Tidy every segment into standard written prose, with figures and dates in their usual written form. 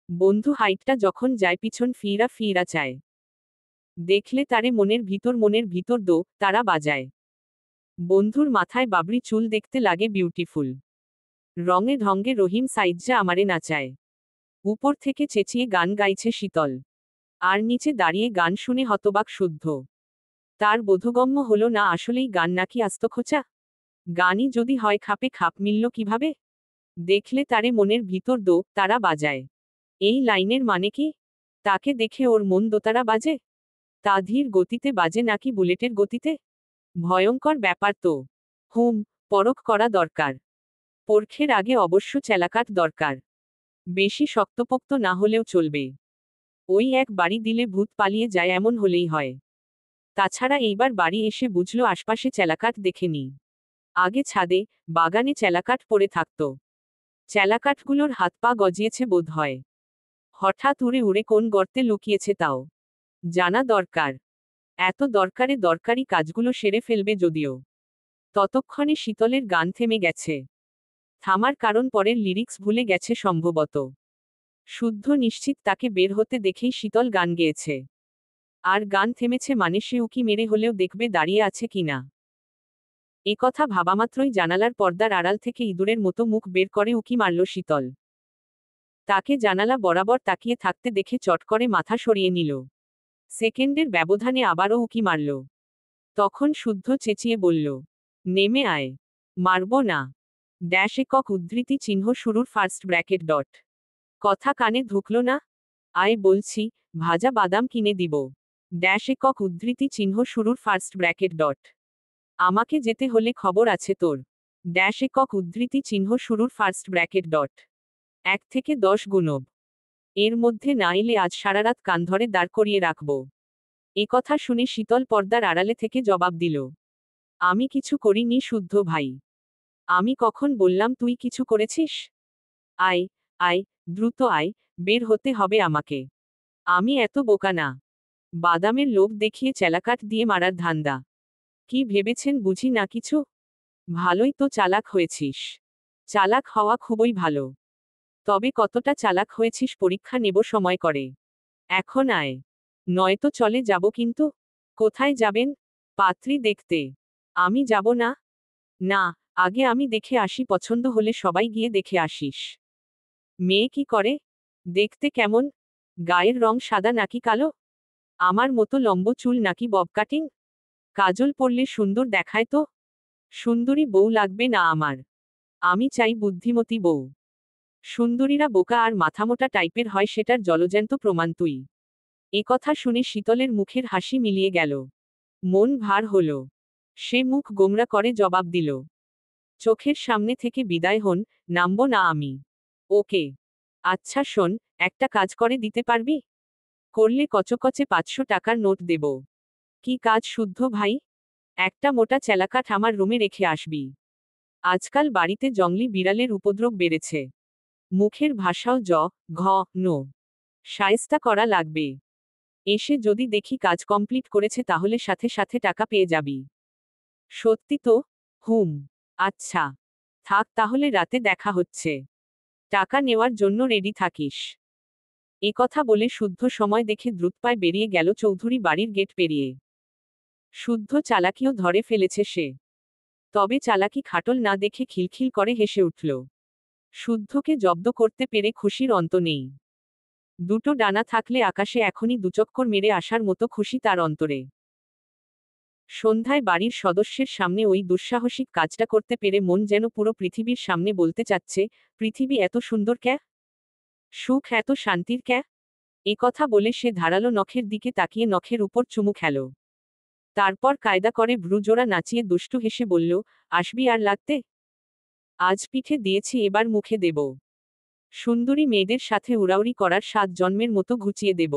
বন্ধু হাইটটা যখন যায় পিছন ফিরা ফিরা চায়। দেখলে তারে মনের ভিতর দো তারা বাজায়। বন্ধুর মাথায় বাবরি চুল দেখতে লাগে বিউটিফুল। রঙে ঢঙ্গে রহিম সাইজ্জা আমারে নাচায়। উপর থেকে চেঁচিয়ে গান গাইছে শীতল। আর নিচে দাঁড়িয়ে গান শুনে হতবাক শুদ্ধ। তার বোধগম্য হলো না আসলেই গান নাকি আস্ত খোঁচা। গানই যদি হয় খাপে খাপ মিলল কিভাবে। দেখলে তারে মনের ভিতর দো তারা বাজায়। এই লাইনের মানে কি? তাকে দেখে ওর মন দোতারা বাজে। তা ধীর গতিতে বাজে নাকি বুলেটের গতিতে? ভয়ঙ্কর ব্যাপার তো। পরখ করা দরকার। পরখের আগে অবশ্য চেলাকাট দরকার। বেশি শক্তপোক্ত না হলেও চলবে। ওই এক বাড়ি দিলে ভূত পালিয়ে যায় এমন হলেই হয়। তাছাড়া এইবার বাড়ি এসে বুঝলো আশপাশে চেলাকাট দেখেনি। আগে ছাদে, বাগানে চেলাকাট পড়ে থাকত। চেলাকাঠগুলোর হাত পা গজিয়েছে বোধ হয়। হঠাৎ উড়ে উড়ে কোন গর্তে লুকিয়েছে তাও জানা দরকার। এত দরকারে দরকারি কাজগুলো সেরে ফেলবে যদিও। ততক্ষণে শীতলের গান থেমে গেছে। থামার কারণ পরের লিরিক্স ভুলে গেছে সম্ভবত। শুদ্ধ নিশ্চিত তাকে বের হতে দেখেই শীতল গান গেয়েছে। আর গান থেমেছে মানে সে উকি মেরে হলেও দেখবে দাঁড়িয়ে আছে কিনা। একথা ভাবামাত্রই জানালার পর্দার আড়াল থেকে ইঁদুরের মতো মুখ বের করে উকি মারল শীতল। তাকে জানালা বরাবর তাকিয়ে থাকতে দেখে চট করে মাথা সরিয়ে নিল। সেকেন্ডের ব্যবধানে আবারও উকি মারল। তখন শুদ্ধ চেঁচিয়ে বলল, নেমে আয়। মারব না। একক উদ্ধৃতি চিহ্ন শুরুর ফার্স্ট ব্র্যাকেট ডট। কথা কানে ঢুকল না? আয় বলছি, ভাজা বাদাম কিনে দিব। একক উদ্ধৃতি চিহ্ন শুরুর ফার্স্ট ব্র্যাকেট ডট। আমাকে যেতে হলে খবর আছে তোর। একক উদ্ধৃতি চিহ্ন শুরুর ফার্স্ট ব্র্যাকেট ডট। 1 থেকে 10 গুণব। এর মধ্যে না এলে আজ সারারাত কান ধরে দাঁড় করিয়ে রাখব। একথা শুনে শীতল পর্দার আড়ালে থেকে জবাব দিল, আমি কিছু করিনি শুদ্ধ ভাই। আমি কখন বললাম তুই কিছু করেছিস? আয়, আয়, দ্রুত আয়, বের হতে হবে আমাকে। আমি এত বোকা না। বাদামের লোভ দেখিয়ে চেলাকাঠ দিয়ে মারার ধান্দা। কি ভেবেছেন বুঝি না কিছু? ভালোই তো চালাক হয়েছিস। চালাক হওয়া খুবই ভালো। তবে কতটা চালাক হয়েছিস পরীক্ষা নেব সময় করে। এখন আয়। নয়তো চলে যাব কিন্তু। কোথায় যাবেন? পাত্রী দেখতে। আমি যাব না? না, আগে আমি দেখে আসি, পছন্দ হলে সবাই গিয়ে দেখে আসিস। মেয়ে কি করে? দেখতে কেমন? গায়ের রং সাদা নাকি কালো? আমার মতো লম্ব চুল নাকি বব কাটিং? কাজল পরলে সুন্দর দেখায় তো? সুন্দরী বউ লাগবে না আমার। আমি চাই বুদ্ধিমতী বউ। সুন্দরীরা বোকা আর মাথামোটা টাইপের হয় সেটার জলজ্যান্ত প্রমাণ তুই। একথা শুনে শীতলের মুখের হাসি মিলিয়ে গেল। মন ভার হল। সে মুখ গোমরা করে জবাব দিল, চোখের সামনে থেকে বিদায় হন, নামব না আমি। ওকে। আচ্ছা শোন, একটা কাজ করে দিতে পারবি? করলে কচকচে 500 টাকার নোট দেব। কি কাজ শুদ্ধ ভাই? একটা মোটা চেলাকাঠ আমার রুমে রেখে আসবি। আজকাল বাড়িতে জংলি বিড়ালের উপদ্রব বেড়েছে। মুখের ভাষাও ঘ নো। শায়েস্তা করা লাগবে। এসে যদি দেখি কাজ কমপ্লিট করেছে তাহলে সাথে সাথে টাকা পেয়ে যাবি। সত্যি তো? আচ্ছা। থাক তাহলে রাতে দেখা হচ্ছে। টাকা নেওয়ার জন্য রেডি থাকিস। একথা বলে শুদ্ধ সময় দেখে দ্রুতপায় বেরিয়ে গেল চৌধুরী বাড়ির গেট পেরিয়ে। শুদ্ধ চালাকিও ধরে ফেলেছে সে। তবে চালাকি খাটল না দেখে খিলখিল করে হেসে উঠল। শুদ্ধকে জব্দ করতে পেরে খুশির অন্ত নেই। দুটো ডানা থাকলে আকাশে এখনই দুচক্কর মেরে আসার মতো খুশি তার অন্তরে। সন্ধ্যায় বাড়ির সদস্যের সামনে ওই দুঃসাহসিক কাজটা করতে পেরে মন যেন পুরো পৃথিবীর সামনে বলতে চাচ্ছে, পৃথিবী এত সুন্দর ক্যা? সুখ এত শান্তির ক্যা? একথা বলে সে ধারালো নখের দিকে তাকিয়ে নখের উপর চুমু খেল। তারপর কায়দা করে ভ্রুজোড়া নাচিয়ে দুষ্টু হেসে বলল, আসবি আর লাগতে? আজ পিঠে দিয়েছি, এবার মুখে দেব। সুন্দরী মেয়েদের সাথে উড়াউড়ি করার 7 জন্মের মতো ঘুচিয়ে দেব।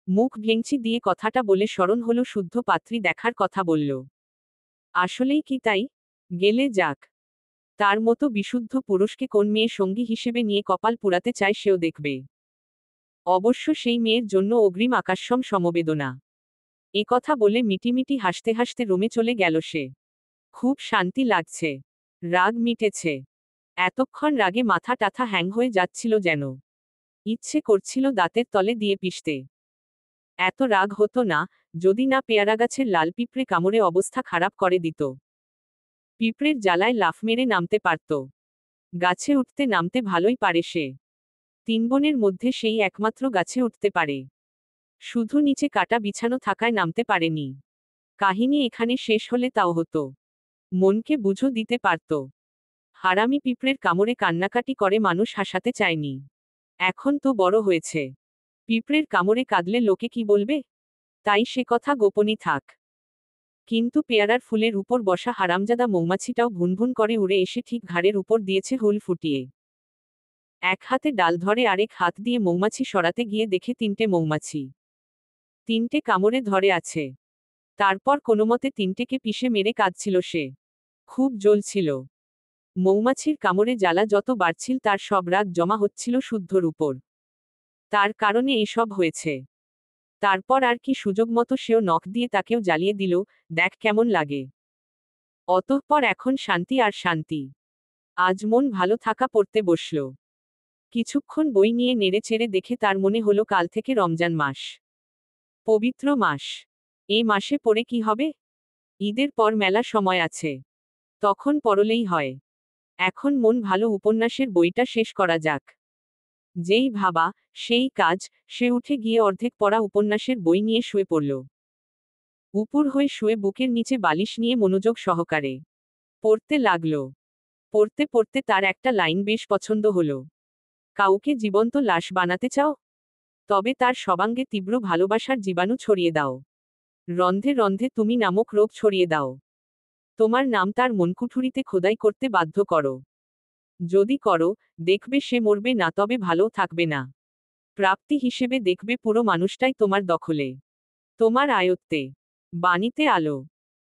মুখ ভেঙচি দিয়ে কথাটা বলে স্মরণ হলো শুদ্ধ পাত্রী দেখার কথা বলল। আসলেই কি তাই? গেলে যাক। তার মতো বিশুদ্ধ পুরুষকে কোন মেয়ে সঙ্গী হিসেবে নিয়ে কপাল পুড়াতে চায় সেও দেখবে। অবশ্য সেই মেয়ের জন্য অগ্রিম আকাশসম সমবেদনা। একথা বলে মিটিমিটি হাসতে হাসতে রুমে চলে গেল সে। খুব শান্তি লাগছে। রাগ মিটেছে। এতক্ষণ রাগে মাথা টাথা হ্যাং হয়ে যাচ্ছিল যেন। ইচ্ছে করছিল দাঁতের তলে দিয়ে পিষতে। এত রাগ হতো না, যদি না পেয়ারা গাছের লাল পিঁপড়ে কামড়ে অবস্থা খারাপ করে দিত। পিঁপড়ের জ্বালায় লাফ মেরে নামতে পারত। গাছে উঠতে নামতে ভালোই পারে সে। 3 বোনের মধ্যে সেই একমাত্র গাছে উঠতে পারে। শুধু নিচে কাটা বিছানো থাকায় নামতে পারেনি। কাহিনী এখানে শেষ হলে তাও হতো। মনকে বুঝো দিতে পারত। হারামি পিঁপড়ের কামড়ে কান্নাকাটি করে মানুষ হাসাতে চায়নি। এখন তো বড় হয়েছে। পিঁপড়ের কামড়ে কাঁদলে লোকে কি বলবে? তাই সে কথা গোপনই থাক। কিন্তু পেয়ারার ফুলের উপর বসা হারামজাদা মৌমাছিটাও ভুনভুন করে উড়ে এসে ঠিক ঘাড়ের উপর দিয়েছে হুল ফুটিয়ে। এক হাতে ডাল ধরে আরেক হাত দিয়ে মৌমাছি সরাতে গিয়ে দেখে 3টে মৌমাছি। 3টে কামড়ে ধরে আছে। তারপর কোনোমতে 3টেকে পিষে মেরে কাঁদছিল সে। খুব জ্বলছিল। মৌমাছির কামড়ে জ্বালা যত বাড়ছিল তার সব রাগ জমা হচ্ছিল শুদ্ধর উপর। তার কারণে এসব হয়েছে। তারপর আর কি সুযোগ মতো সেও নখ দিয়ে তাকেও জ্বালিয়ে দিল, দেখ কেমন লাগে। অতঃপর এখন শান্তি আর শান্তি। আজ মন ভালো থাকা পড়তে বসল। কিছুক্ষণ বই নিয়ে নেড়েচেড়ে দেখে তার মনে হলো কাল থেকে রমজান মাস। পবিত্র মাস। এ মাসে পড়ে কি হবে? ঈদের পর মেলা সময় আছে। তখন পড়লেই হয়। এখন মন ভালো উপন্যাসের বইটা শেষ করা যাক। যেই ভাবা, সেই কাজ, সে উঠে গিয়ে অর্ধেক পড়া উপন্যাসের বই নিয়ে শুয়ে পড়ল। উপুর হয়ে শুয়ে বুকের নিচে বালিশ নিয়ে মনোযোগ সহকারে পড়তে লাগল। পড়তে পড়তে তার একটা লাইন বেশ পছন্দ হলো। কাউকে জীবন্ত লাশ বানাতে চাও? তবে তার সবাঙ্গে তীব্র ভালোবাসার জীবাণু ছড়িয়ে দাও। রন্ধে রন্ধে তুমি নামক রোগ ছড়িয়ে দাও। তোমার নাম তার মনকুঠুরিতে খোদাই করতে বাধ্য করো। যদি করো, দেখবে সে মরবে না, তবে ভালোও থাকবে না। প্রাপ্তি হিসেবে দেখবে পুরো মানুষটাই তোমার দখলে, তোমার আয়ত্তে। বাণীতে আলো।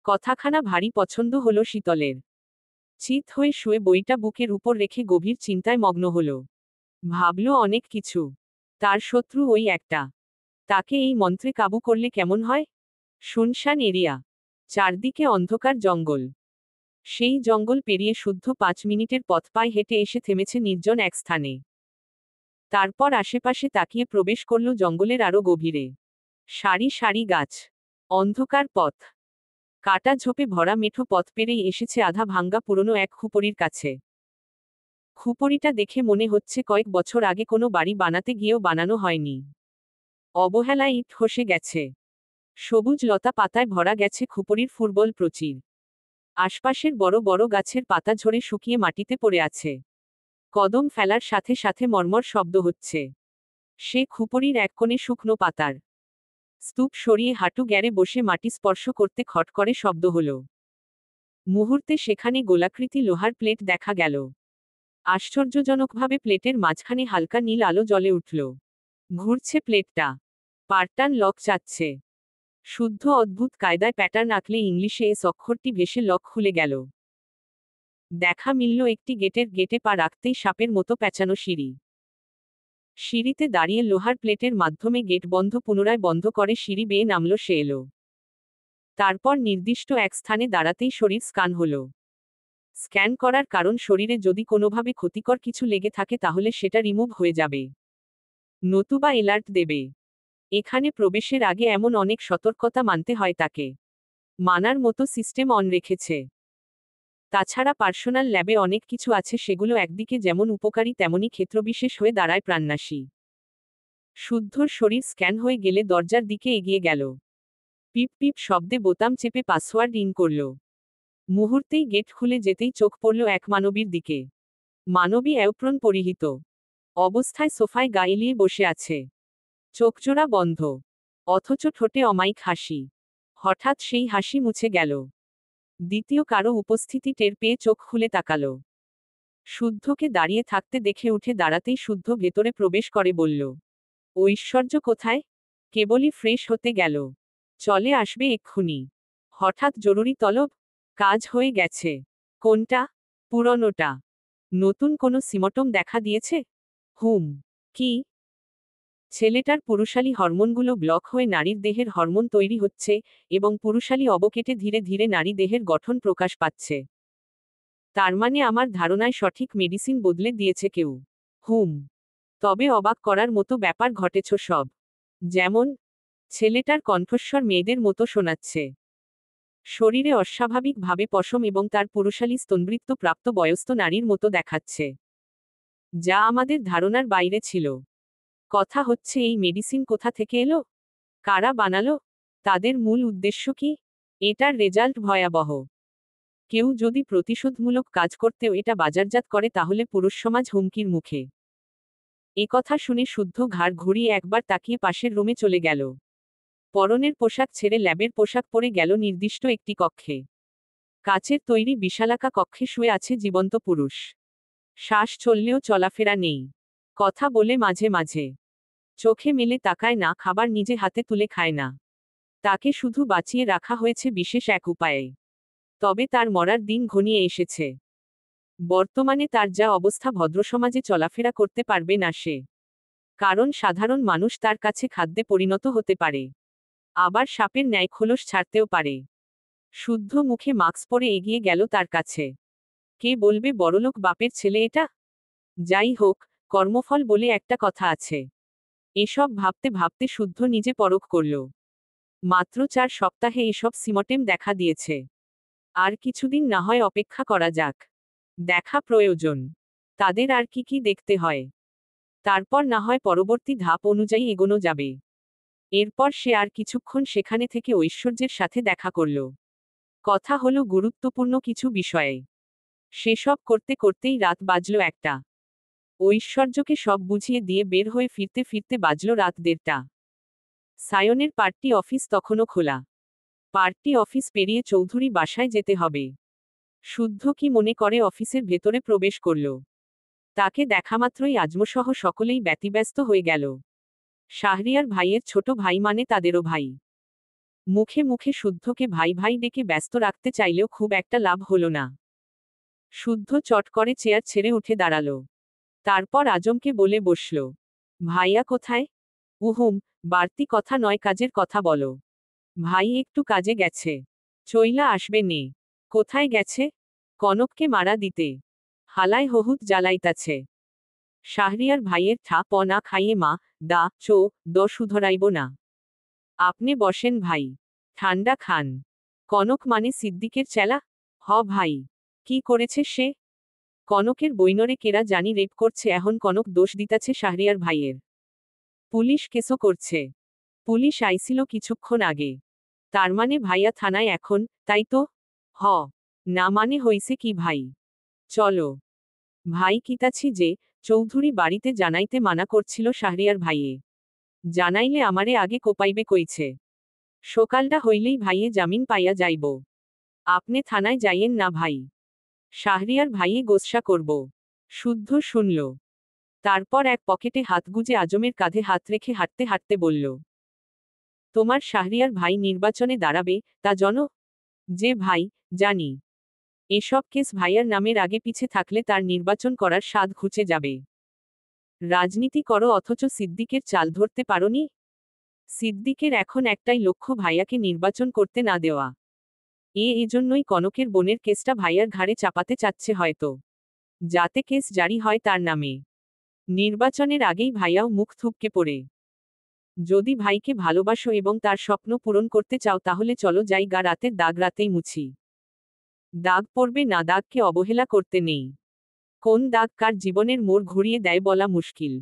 কথাখানা ভারী পছন্দ হলো শীতলের। চিত হয়ে শুয়ে বইটা বুকের উপর রেখে গভীর চিন্তায় মগ্ন হল। ভাবল অনেক কিছু। তার শত্রু ওই একটা। তাকে এই মন্ত্রে কাবু করলে কেমন হয়? শুনশান এরিয়া। চারদিকে অন্ধকার জঙ্গল। সেই জঙ্গল পেরিয়ে শুদ্ধ 5 মিনিটের পথ পায়ে হেঁটে এসে থেমেছে নির্জন এক স্থানে। তারপর আশেপাশে তাকিয়ে প্রবেশ করল জঙ্গলের আরো গভীরে। সারি সারি গাছ। অন্ধকার পথ। কাটা ঝোপে ভরা মেঠো পথ পেরেই এসেছে আধা ভাঙ্গা পুরনো এক খুপরির কাছে। খুপরিটা দেখে মনে হচ্ছে কয়েক বছর আগে কোনো বাড়ি বানাতে গিয়েও বানানো হয়নি। অবহেলায় ইট খসে গেছে। সবুজ লতা পাতায় ভরা গেছে খুপরির ফুরবল প্রচীর। আশপাশের বড় বড় গাছের পাতা ঝরে শুকিয়ে মাটিতে পড়ে আছে। কদম ফেলার সাথে সাথে মর্মর শব্দ হচ্ছে। সে খুপরির এক কোণে শুকনো পাতার স্তূপ সরিয়ে হাঁটু গেড়ে বসে মাটি স্পর্শ করতে খট করে শব্দ হলো। মুহূর্তে সেখানে গোলাকৃতি লোহার প্লেট দেখা গেল। আশ্চর্যজনকভাবে প্লেটের মাঝখানে হালকা নীল আলো জ্বলে উঠল। ঘুরছে প্লেটটা। পার্টান লক চাচ্ছে। শুদ্ধ অদ্ভুত কায়দায় প্যাটার্ন আঁকলে ইংলিশে এস অক্ষরটি ভেসে লক খুলে গেল। দেখা মিলল একটি গেটে পা রাখতেই সাপের মতো প্যাঁচানো সিঁড়ি। সিঁড়িতে দাঁড়িয়ে লোহার প্লেটের মাধ্যমে গেট বন্ধ পুনরায় বন্ধ করে সিঁড়ি বেয়ে নামল সে এলো। তারপর নির্দিষ্ট এক স্থানে দাঁড়াতেই শরীর স্ক্যান হলো। স্ক্যান করার কারণ শরীরে যদি কোনোভাবে ক্ষতিকর কিছু লেগে থাকে তাহলে সেটা রিমুভ হয়ে যাবে, নতুবা অ্যালার্ট দেবে। এখানে প্রবেশের আগে এমন অনেক সতর্কতা মানতে হয় তাকে। মানার মতো সিস্টেম অন রেখেছে। তাছাড়া পার্সোনাল ল্যাবে অনেক কিছু আছে, সেগুলো একদিকে যেমন উপকারী তেমনি ক্ষেত্রবিশেষ হয়ে দাঁড়ায় প্রাণনাশী। শুদ্ধর শরীর স্ক্যান হয়ে গেলে দরজার দিকে এগিয়ে গেল। পিপ পিপ শব্দে বোতাম চেপে পাসওয়ার্ড ইন করল। মুহূর্তেই গেট খুলে যেতেই চোখ পড়ল এক মানবীর দিকে। মানবী অ্যাপ্রন পরিহিত অবস্থায় সোফায় গা এলিয়ে বসে আছে। চোখজোড়া বন্ধ, অথচ ঠোঁটে অমায়িক হাসি। হঠাৎ সেই হাসি মুছে গেল। দ্বিতীয় কারো উপস্থিতি টের পেয়ে চোখ খুলে তাকালো। শুদ্ধকে দাঁড়িয়ে থাকতে দেখে উঠে দাঁড়াতেই শুদ্ধ ভেতরে প্রবেশ করে বলল, ঐশ্বর্য কোথায়? কেবলই ফ্রেশ হতে গেল। চলে আসবে এক্ষুনি। হঠাৎ জরুরি তলব? কাজ হয়ে গেছে। কোনটা? পুরনোটা। নতুন কোনো সিমটম দেখা দিয়েছে? হুম। কি? ছেলেটার পুরুষালী হরমোনগুলো ব্লক হয়ে নারীর দেহের হরমোন তৈরি হচ্ছে, এবং পুরুষালী অবকেটে ধীরে ধীরে নারী দেহের গঠন প্রকাশ পাচ্ছে। তার মানে আমার ধারণায় সঠিক মেডিসিন বদলে দিয়েছে কেউ। হুম। তবে অবাক করার মতো ব্যাপার ঘটেছ সব। যেমন, ছেলেটার কণ্ঠস্বর মেয়েদের মতো শোনাচ্ছে। শরীরে অস্বাভাবিকভাবে পশম এবং তার পুরুষালী স্তনবৃত্ত প্রাপ্ত বয়স্ক নারীর মতো দেখাচ্ছে, যা আমাদের ধারণার বাইরে ছিল। কথা হচ্ছে, এই মেডিসিন কোথা থেকে এলো, কারা বানালো, তাদের মূল উদ্দেশ্য কি? এটার রেজাল্ট ভয়াবহ। কেউ যদি প্রতিশোধমূলক কাজ করতেও এটা বাজারজাত করে তাহলে পুরুষ সমাজ হুমকির মুখে। কথা শুনে শুদ্ধ ঘাড় ঘুরিয়ে একবার তাকিয়ে পাশের রুমে চলে গেল। পরনের পোশাক ছেড়ে ল্যাবের পোশাক পরে গেল নির্দিষ্ট একটি কক্ষে। কাচের তৈরি বিশালাকা কক্ষে শুয়ে আছে জীবন্ত পুরুষ। শ্বাস চললেও চলাফেরা নেই। কথা বলে মাঝে মাঝে। চোখে মেলে তাকায় না, খাবার নিজে হাতে তুলে খায় না। তাকে শুধু বাঁচিয়ে রাখা হয়েছে বিশেষ এক উপায়ে। তবে তার মরার দিন ঘনিয়ে এসেছে। বর্তমানে তার যা অবস্থা, ভদ্রসমাজে চলাফেরা করতে পারবে না সে। কারণ সাধারণ মানুষ তার কাছে খাদ্যে পরিণত হতে পারে, আবার সাপের ন্যায় খোলস ছাড়তেও পারে। শুদ্ধ মুখে মাস্ক পরে এগিয়ে গেল তার কাছে। কে বলবে বড়লোক বাপের ছেলে এটা? যাই হোক, কর্মফল বলে একটা কথা আছে। এসব ভাবতে ভাবতে শুদ্ধ নিজে পরখ করল। মাত্র 4 সপ্তাহে এসব সিমটেম দেখা দিয়েছে। আর কিছুদিন না হয় অপেক্ষা করা যাক। দেখা প্রয়োজন। তাদের আর কি কি দেখতে হয়, তারপর না হয় পরবর্তী ধাপ অনুযায়ী এগোনো যাবে। এরপর সে আর কিছুক্ষণ সেখানে থেকে ঐশ্বর্যের সাথে দেখা করল। কথা হলো গুরুত্বপূর্ণ কিছু বিষয়ে। সেসব করতে করতেই রাত বাজল 1টা। ঐশ্বর্যকে সব বুঝিয়ে দিয়ে বের হয়ে ফিরতে ফিরতে বাজল রাত 1:30। সায়নের পার্টি অফিস তখনও খোলা। পার্টি অফিস পেরিয়ে চৌধুরী বাসায় যেতে হবে। শুদ্ধ কি মনে করে অফিসের ভেতরে প্রবেশ করল। তাকে দেখামাত্রই আজমসহ সকলেই ব্যতিব্যস্ত হয়ে গেল। শাহরিয়ার ভাইয়ের ছোট ভাই মানে তাদেরও ভাই। মুখে মুখে শুদ্ধকে ভাই ভাই ডেকে ব্যস্ত রাখতে চাইলেও খুব একটা লাভ হলো না। শুদ্ধ চট করে চেয়ার ছেড়ে উঠে দাঁড়ালো। তারপর আজমকে বলে বসল, ভাইয়া কোথায়? উহুম, বাড়তি কথা নয়, কাজের কথা বলো। ভাই একটু কাজে গেছে, চইলা আসবে নে। কোথায় গেছে? কনককে মারা দিতে। হালায় হহুত জ্বালাইতাছে। শাহরিয়ার ভাইয়ের ঠা প না খাইয়ে মা দা চো দ সুধরাইব না। আপনি বসেন ভাই, ঠান্ডা খান। কনক মানে সিদ্দিকের চেলা? হ ভাই। কি করেছে সে? কনকের বইনরে কেরা জানি রেপ করছে, এখন কনক দোষ দিতাছে শাহরিয়ার ভাইয়ের। পুলিশ কেসও করছে। পুলিশ আইছিল কিছুক্ষণ আগে। তার মানে ভাইয়া থানায় এখন, তাই তো? হ। না মানে হইছে কি ভাই? চলো। ভাই কিতাছি যে, চৌধুরী বাড়িতে জানাইতে মানা করছিল শাহরিয়ার ভাইয়ে। জানাইলে আমারে আগে কোপাইবে কইছে। সকালটা হইলেই ভাইয়ে জামিন পাইয়া যাইব। আপনি থানায় যাইয়েন না ভাই। শাহরিয়ার ভাইয়ে গোসা করব। শুদ্ধ শুনল। তারপর এক পকেটে হাত গুজে আজমের কাঁধে হাত রেখে হাঁটতে হাঁটতে বলল, তোমার শাহরিয়ার ভাই নির্বাচনে দাঁড়াবে, তা জানো? যে ভাই, জানি। এসব কেস ভাইয়ার নামের আগে পিছে থাকলে তার নির্বাচন করার স্বাদ ঘুচে যাবে। রাজনীতি করো অথচ সিদ্দিকের চাল ধরতে পারোনি? সিদ্দিকের এখন একটাই লক্ষ্য, ভাইয়াকে নির্বাচন করতে না দেওয়া। এজন্যই কনকের বোনের কেসটা ভাইয়ার ঘাড়ে চাপাতে চাচ্ছে হয়তো, যাতে কেস জারি হয় তার নামে। নির্বাচনের আগেই ভাইয়াও মুখ থুবকে পড়ে। যদি ভাইকে ভালোবাসো এবং তার স্বপ্ন পূরণ করতে চাও তাহলে চলো যাই গা, রাতের দাগ রাতেই মুছি। দাগ পড়বে না, দাগকে অবহেলা করতে নেই। কোন দাগ কার জীবনের মোড় ঘুরিয়ে দেয় বলা মুশকিল।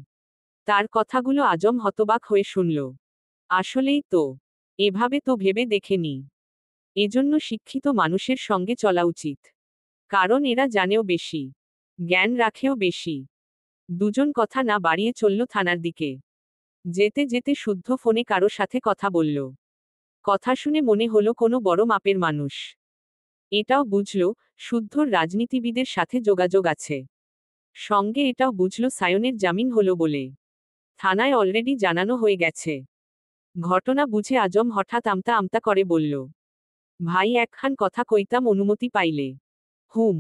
তার কথাগুলো আজম হতবাক হয়ে শুনল। আসলেই তো, এভাবে তো ভেবে দেখেনি। এজন্য শিক্ষিত মানুষের সঙ্গে চলা উচিত। কারণ এরা জানেও বেশি, জ্ঞান রাখেও বেশি। দুজন কথা না বাড়িয়ে চলল থানার দিকে। যেতে যেতে শুদ্ধ ফোনে কারো সাথে কথা বলল। কথা শুনে মনে হলো কোনো বড় মাপের মানুষ। এটাও বুঝল, শুদ্ধর রাজনীতিবিদের সাথে যোগাযোগ আছে। সঙ্গে এটাও বুঝল সায়নের জামিন হলো বলে। থানায় অলরেডি জানানো হয়ে গেছে। ঘটনা বুঝে আজম হঠাৎ আমতা আমতা করে বলল, ভাই একখান কথা কইতাম অনুমতি পাইলে। হুম।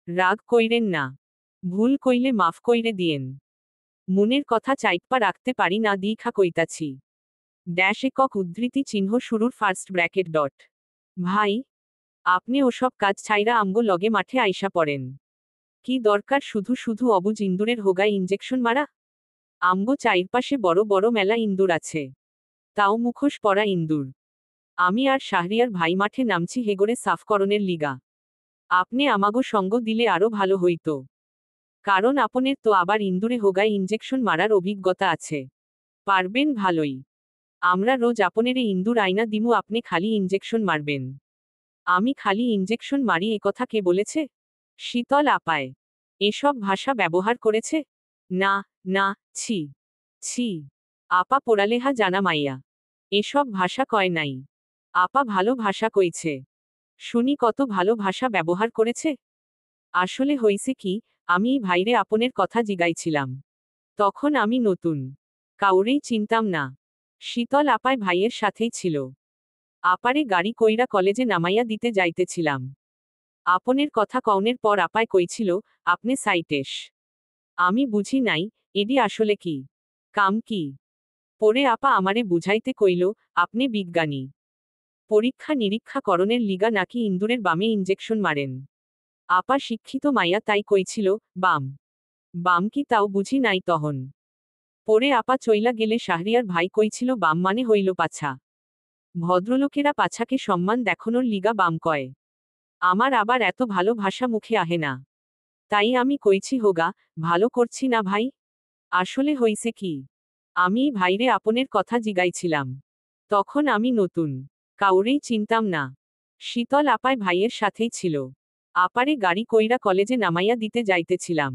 রাগ কইরেন না। ভুল কইলে মাফ কইরে দিয়েন। মনের কথা চাইপ্পা রাখতে পারি না দীখা কইতাছি। একক উদ্ধৃতি চিহ্ন শুরুর ফার্স্ট ব্র্যাকেট ডট। ভাই, আপনি ওসব কাজ ছাইরা আমগো লগে মাঠে আইসা পড়েন। কি দরকার শুধু শুধু অবুজ ইন্দুরের হোগায় ইঞ্জেকশন মারা? আমগো চাইরপাশে বড় বড় মেলা ইন্দুর আছে। তাও মুখোশ পরা ইন্দুর। আমি আর শাহরিয়ার ভাই মাঠে নামছি হেগড়ে সাফকরণের লিগা। আপনি আমাগো সঙ্গ দিলে আরো ভালো হইতো। কারণ আপনের তো আবার ইন্দুরে হোগায় ইঞ্জেকশন মারার অভিজ্ঞতা আছে। পারবেন ভালোই। আমরা রোজ আপনেরে ইন্দুর আইনা দিমু, আপনি খালি ইঞ্জেকশন মারবেন। আমি খালি ইঞ্জেকশন মারি একথা কে বলেছে? শীতল আপায়। এসব ভাষা ব্যবহার করেছে? না, না, ছি, ছি। আপা পোড়ালেহা জানা মাইয়া। এসব ভাষা কয় নাই। আপা ভালো ভাষা কইছে। শুনি কত ভালো ভাষা ব্যবহার করেছে। আসলে হইছে কি, আমি ভাইরে আপনের কথা জিগাইছিলাম। তখন আমি নতুন। কাউরেই চিনতাম না। শীতল আপায় ভাইয়ের সাথেই ছিল। আপারে গাড়ি কইরা কলেজে নামাইয়া দিতে যাইতেছিলাম। আপনের কথা কওনের পর আপায় কইছিল, আপনি সাইটেস। আমি বুঝি নাই, এডি আসলে কি? কাম কি? পরে আপা আমারে বুঝাইতে কইল, আপনি বিজ্ঞানী। পরীক্ষা নিরীক্ষা করণের লিগা নাকি ইন্দুরের বামে ইঞ্জেকশন মারেন। আপা শিক্ষিত মাইয়া তাই কইছিল, বাম। বাম কি তাও বুঝি নাই তহন। পরে আপা চইলা গেলে শাহরিয়ার ভাই কইছিল বাম মানে হইল পাছা। ভদ্রলোকেরা পাছাকে সম্মান দেখানোর লিগা বাম কয়। আমার আবার এত ভালো ভাষা মুখে আহে না। তাই আমি কইছি হোগা, ভালো করছি না ভাই? আসলে হইছে কি? আমি ভাইরে আপনের কথা জিগাইছিলাম। তখন আমি নতুন। কাউরেই চিনতাম না। শীতল আপায় ভাইয়ের সাথেই ছিল। আপারে গাড়ি কইরা কলেজে নামাইয়া দিতে যাইতেছিলাম।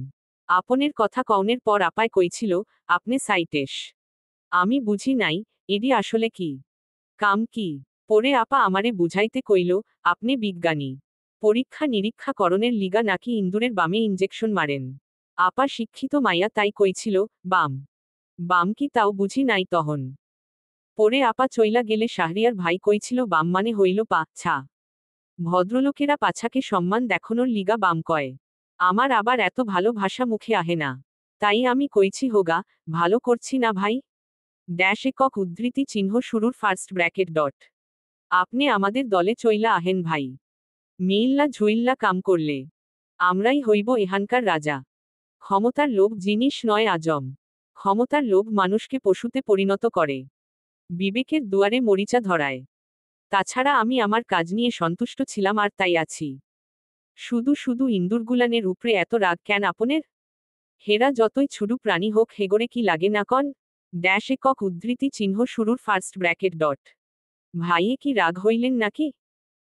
আপনের কথা কওনের পর আপায় কইছিল, আপনি সাইটেস। আমি বুঝি নাই, এডি আসলে কি? কাম কি? পরে আপা আমারে বুঝাইতে কইল, আপনি বিজ্ঞানী। পরীক্ষা নিরীক্ষা করণের লিগা নাকি ইন্দুরের বামে ইঞ্জেকশন মারেন। আপা শিক্ষিত মাইয়া তাই কইছিল, বাম। বাম কি তাও বুঝি নাই তহন। পরে আপা চইলা গেলে শাহরিয়ার ভাই কইছিল বাম মানে হইল পাছা। ভদ্রলোকেরা পাছাকে সম্মান দেখানোর লিগা বাম কয়। আমার আবার এত ভালো ভাষা মুখে আহে না। তাই আমি কইছি হোগা, ভালো করছি না ভাই? ড্যাশ একক উদ্ধৃতি চিহ্ন শুরুর ফার্স্ট ব্র্যাকেট ডট। আপনি আমাদের দলে চইলা আহেন ভাই। মিল্লা ঝুইল্লা কাম করলে আমরাই হইব এহানকার রাজা। ক্ষমতার লোভ জিনিস নয় আজম। ক্ষমতার লোভ মানুষকে পশুতে পরিণত করে। বিবেকের দুয়ারে মরিচা ধরায়। তাছাড়া আমি আমার কাজ নিয়ে সন্তুষ্ট ছিলাম আর তাই আছি। শুধু শুধু ইন্দুরগুলানের উপরে এত রাগ কেন আপনের? হেরা যতই ছুডু প্রাণী হোক হেগড়ে কি লাগে না কন? ড্যাশ একক উদ্ধৃতি চিহ্ন শুরুর ফার্স্ট ব্র্যাকেট ডট। ভাইয়ে কি রাগ হইলেন নাকি?